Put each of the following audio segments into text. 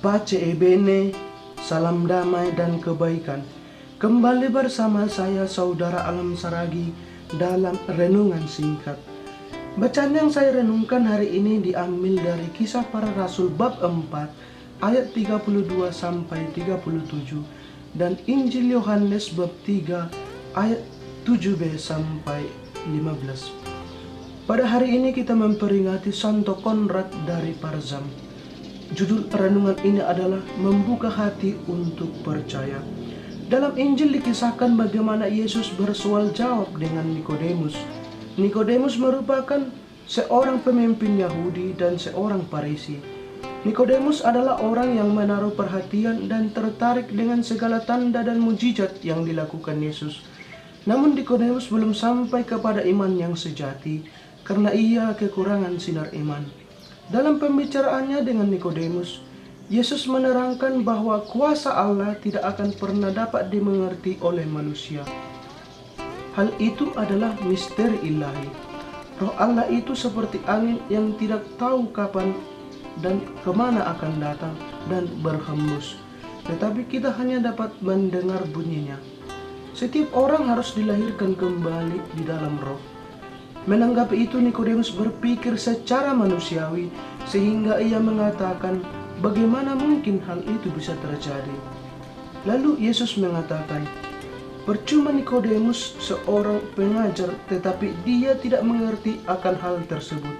Pace e bene, salam damai dan kebaikan. Kembali bersama saya Saudara Alam Saragi dalam renungan singkat. Bacaan yang saya renungkan hari ini diambil dari Kisah Para Rasul bab 4 ayat 32 sampai 37 dan Injil Yohanes bab 3 ayat 7b sampai 15. Pada hari ini kita memperingati Santo Konrad dari Parzam. Judul renungan ini adalah Membuka Hati untuk Percaya. Dalam Injil dikisahkan bagaimana Yesus bersoal jawab dengan Nikodemus. Nikodemus merupakan seorang pemimpin Yahudi dan seorang Farisi. Nikodemus adalah orang yang menaruh perhatian dan tertarik dengan segala tanda dan mujizat yang dilakukan Yesus. Namun Nikodemus belum sampai kepada iman yang sejati karena ia kekurangan sinar iman. Dalam pembicaraannya dengan Nikodemus, Yesus menerangkan bahwa kuasa Allah tidak akan pernah dapat dimengerti oleh manusia. Hal itu adalah misteri ilahi. Roh Allah itu seperti angin yang tidak tahu kapan dan kemana akan datang dan berhembus, tetapi kita hanya dapat mendengar bunyinya. Setiap orang harus dilahirkan kembali di dalam roh. Menanggapi itu, Nikodemus berpikir secara manusiawi sehingga ia mengatakan, bagaimana mungkin hal itu bisa terjadi? Lalu Yesus mengatakan, percuma Nikodemus seorang pengajar tetapi dia tidak mengerti akan hal tersebut.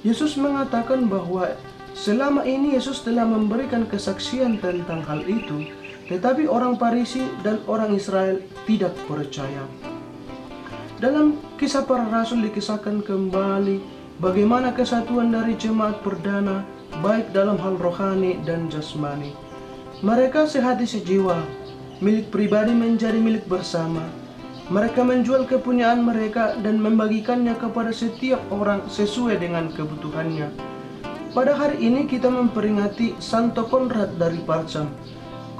Yesus mengatakan bahwa selama ini Yesus telah memberikan kesaksian tentang hal itu, tetapi orang Farisi dan orang Israel tidak percaya. Dalam Kisah Para Rasul dikisahkan kembali bagaimana kesatuan dari jemaat perdana baik dalam hal rohani dan jasmani. Mereka sehati sejiwa, milik pribadi menjadi milik bersama. Mereka menjual kepunyaan mereka dan membagikannya kepada setiap orang sesuai dengan kebutuhannya. Pada hari ini kita memperingati Santo Konrad dari Parzam.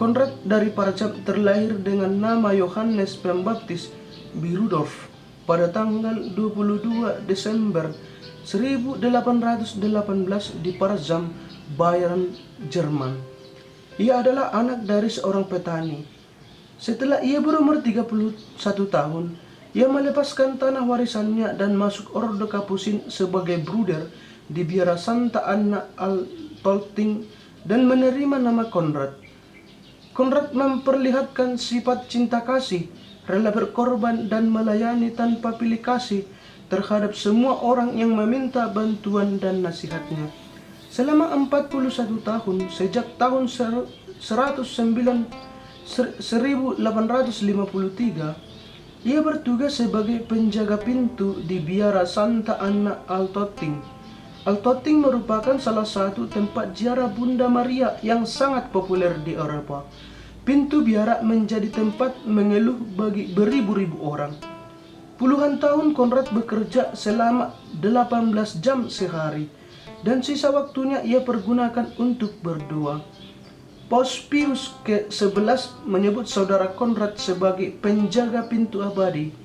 Konrad dari Parzam terlahir dengan nama Yohanes Pembaptis Birudorf pada tanggal 22 Desember 1818 di Parzam, Bayern, Jerman. Ia adalah anak dari seorang petani. Setelah ia berumur 31 tahun, ia melepaskan tanah warisannya dan masuk Orde Kapusin sebagai bruder di biara Santa Anna al-Tolting dan menerima nama Konrad. Konrad memperlihatkan sifat cinta kasih, rela berkorban dan melayani tanpa pilih kasih terhadap semua orang yang meminta bantuan dan nasihatnya. Selama 41 tahun, sejak tahun 1853, ia bertugas sebagai penjaga pintu di biara Santa Anna al-Tolting. Al-Tolting merupakan salah satu tempat ziarah Bunda Maria yang sangat populer di Eropa. Pintu biara menjadi tempat mengeluh bagi beribu-ribu orang. Puluhan tahun Konrad bekerja selama 18 jam sehari, dan sisa waktunya ia pergunakan untuk berdoa. Paus Pius ke-11 menyebut saudara Konrad sebagai penjaga pintu abadi.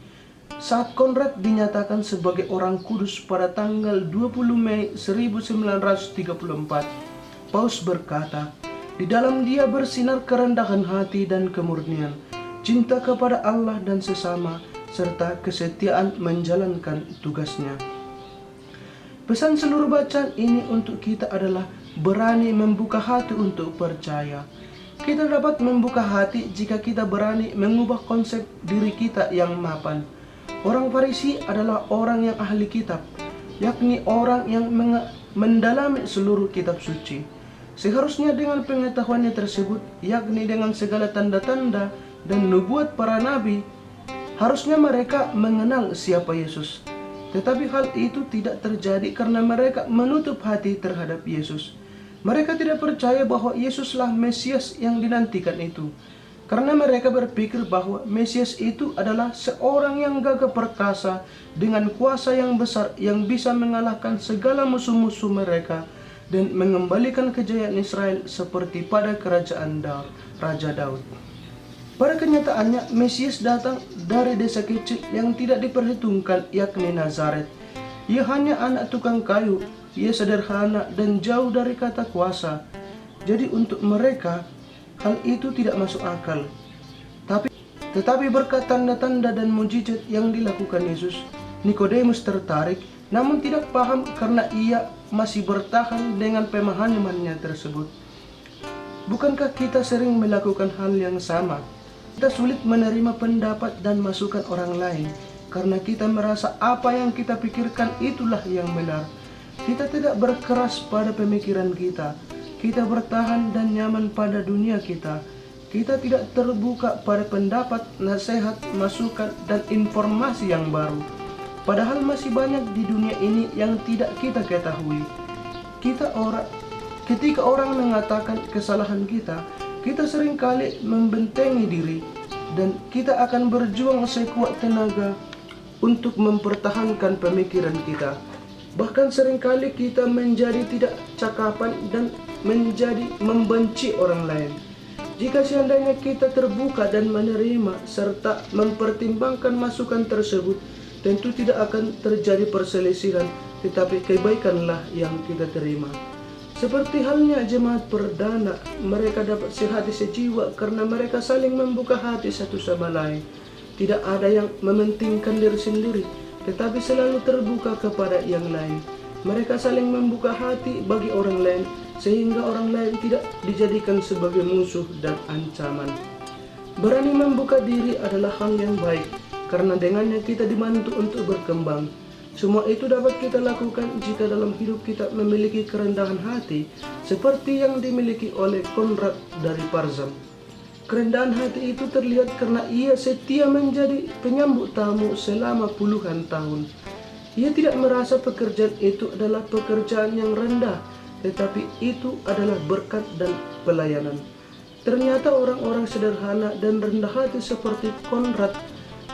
Saat Konrad dinyatakan sebagai orang kudus pada tanggal 20 Mei 1934, Paus berkata, di dalam dia bersinar kerendahan hati dan kemurnian, cinta kepada Allah dan sesama, serta kesetiaan menjalankan tugasnya. Pesan seluruh bacaan ini untuk kita adalah berani membuka hati untuk percaya. Kita dapat membuka hati jika kita berani mengubah konsep diri kita yang mapan. Orang Farisi adalah orang yang ahli kitab, yakni orang yang mendalami seluruh kitab suci. Seharusnya dengan pengetahuannya tersebut, yakni dengan segala tanda-tanda dan nubuat para nabi, harusnya mereka mengenal siapa Yesus. Tetapi hal itu tidak terjadi karena mereka menutup hati terhadap Yesus. Mereka tidak percaya bahwa Yesuslah Mesias yang dinantikan itu, karena mereka berpikir bahwa Mesias itu adalah seorang yang gagah perkasa dengan kuasa yang besar yang bisa mengalahkan segala musuh-musuh mereka dan mengembalikan kejayaan Israel seperti pada kerajaan Raja Daud. Pada kenyataannya, Mesias datang dari desa kecil yang tidak diperhitungkan, yakni Nazaret. Ia hanya anak tukang kayu, ia sederhana dan jauh dari kata kuasa. Jadi untuk mereka hal itu tidak masuk akal. Tetapi berkat tanda-tanda dan mujizat yang dilakukan Yesus, Nikodemus tertarik namun tidak paham karena ia masih bertahan dengan pemahamannya tersebut. Bukankah kita sering melakukan hal yang sama? Kita sulit menerima pendapat dan masukan orang lain karena kita merasa apa yang kita pikirkan itulah yang benar. Kita tidak berkeras pada pemikiran kita. Kita bertahan dan nyaman pada dunia kita. Kita tidak terbuka pada pendapat, nasihat, masukan, dan informasi yang baru. Padahal masih banyak di dunia ini yang tidak kita ketahui. Ketika orang mengatakan kesalahan kita seringkali membentengi diri, dan kita akan berjuang sekuat tenaga untuk mempertahankan pemikiran kita. Bahkan seringkali kita menjadi tidak cakapan dan menjadi membenci orang lain. Jika seandainya kita terbuka dan menerima serta mempertimbangkan masukan tersebut, tentu tidak akan terjadi perselisihan, tetapi kebaikanlah yang kita terima. Seperti halnya jemaat perdana, mereka dapat sehati sejiwa karena mereka saling membuka hati satu sama lain. Tidak ada yang mementingkan diri sendiri, tetapi selalu terbuka kepada yang lain. Mereka saling membuka hati bagi orang lain, sehingga orang lain tidak dijadikan sebagai musuh dan ancaman. Berani membuka diri adalah hal yang baik, karena dengannya kita dibantu untuk berkembang. Semua itu dapat kita lakukan jika dalam hidup kita memiliki kerendahan hati, seperti yang dimiliki oleh Konrad dari Parzam. Kerendahan hati itu terlihat karena ia setia menjadi penyambut tamu selama puluhan tahun. Ia tidak merasa pekerjaan itu adalah pekerjaan yang rendah, tetapi itu adalah berkat dan pelayanan. Ternyata orang-orang sederhana dan rendah hati seperti Konrad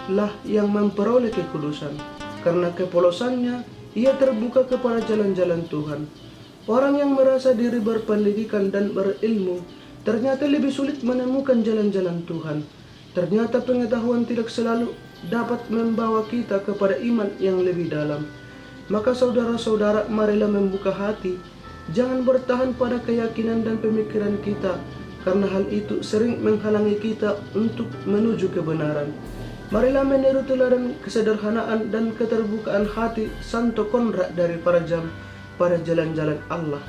lah yang memperoleh kekudusan. Karena kepolosannya, ia terbuka kepada jalan-jalan Tuhan. Orang yang merasa diri berpendidikan dan berilmu, ternyata lebih sulit menemukan jalan-jalan Tuhan. Ternyata pengetahuan tidak selalu dapat membawa kita kepada iman yang lebih dalam. Maka saudara-saudara, marilah membuka hati. Jangan bertahan pada keyakinan dan pemikiran kita, karena hal itu sering menghalangi kita untuk menuju kebenaran. Marilah meniru teladan kesederhanaan dan keterbukaan hati Santo Konrad dari Parzam pada jalan-jalan Allah,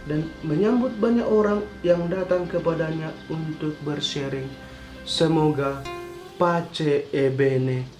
dan menyambut banyak orang yang datang kepadanya untuk bersharing. Semoga pace e bene.